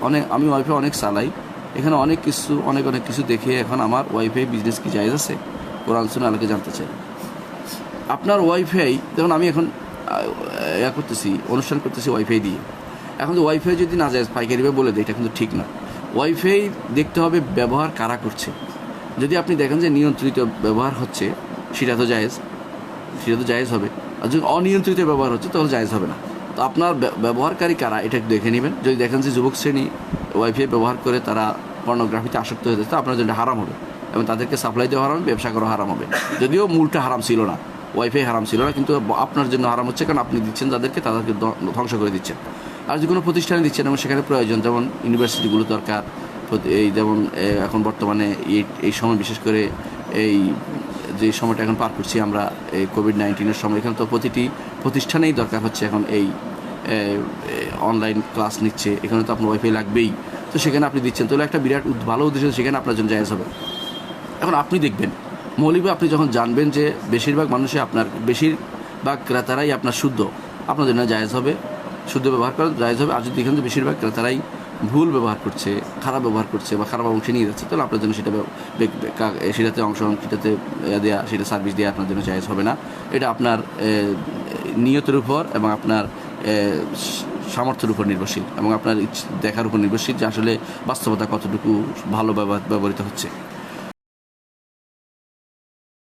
আমি ওয়াইফাই অনেক চালাই, এখানে অনেক কিছু দেখে এখন আমার ওয়াইফাই বিজনেস কি জায়েজ আছে, কোরআন সুন্নাহ আলোকে জানতে চাই। আপনার ওয়াইফাই যেমন আমি এখন অনুষ্ঠান করতেছি ওয়াইফাই দিয়ে, এখন তো ওয়াইফাই যদি না জায়েজ পাইকারিভাবে বলে দেয়, এটা কিন্তু ঠিক না। ওয়াইফাই দেখতে হবে ব্যবহার কারা করছে। যদি আপনি দেখেন যে নিয়ন্ত্রিত ব্যবহার হচ্ছে, সেটা তো জায়েজ হবে। আর যদি অনিয়ন্ত্রিত ব্যবহার হচ্ছে তাহলে জায়েজ হবে না। তো আপনার ব্যবহারকারী কারা এটা একটু দেখে নেবেন। যদি দেখেন যে যুবক শ্রেণী ওয়াইফাই ব্যবহার করে তারা পর্নোগ্রাফিতে আসক্ত হয়ে যাচ্ছে, আপনার জন্য হারাম হবে এবং তাদেরকে সাপ্লাই দেওয়া হারাম, ব্যবসা করা হারাম হবে। যদিও মূলটা হারাম ছিল না, ওয়াইফাই হারাম ছিল না, কিন্তু আপনার জন্য হারাম হচ্ছে, কারণ আপনি দিচ্ছেন যাদেরকে, তাদেরকে ধ্বংস করে দিচ্ছেন। আর যে কোনো প্রতিষ্ঠানে দিচ্ছেন এবং সেখানে প্রয়োজন, যেমন ইউনিভার্সিটিগুলো দরকার, এই যেমন এখন বর্তমানে এই সময় বিশেষ করে এই যে সময়টা এখন পার করছি আমরা, এই কোভিড-19 সময়, এখানে তো প্রতিটি প্রতিষ্ঠানেই দরকার হচ্ছে এখন এই অনলাইন ক্লাস নিচ্ছে, এখানে তো আপনার ওয়াইফাই লাগবেই। তো সেখানে আপনি দিচ্ছেন, তাহলে একটা বিরাট ভালো উদ্দেশ্য, সেখানে আপনার জন্য জায়েজ হবে। এখন আপনি দেখবেন মৌলিকভাবে আপনি যখন জানবেন যে বেশিরভাগ ক্রেতারাই আপনার শুদ্ধ, আপনার জন্য জায়েজ হবে, শুদ্ধ ব্যবহার করা জায়েজ হবে। আর যদি দেখেন যে বেশিরভাগ ক্রেতারাই ভুল ব্যবহার করছে, খারাপ ব্যবহার করছে বা খারাপ অংশে নিয়ে যাচ্ছে, তাহলে আপনার জন্য সেটাতে অংশগ্রহণ, সেটাতে দেওয়া, সেটা সার্ভিস দেওয়া আপনার জন্য জায়েজ হবে না। এটা আপনার নিয়তের উপর এবং আপনার সামর্থ্যের উপর নির্ভরশীল এবং আপনার দেখার উপর নির্ভরশীল যে আসলে বাস্তবতা কতটুকু ভালো ব্যবহৃত হচ্ছে।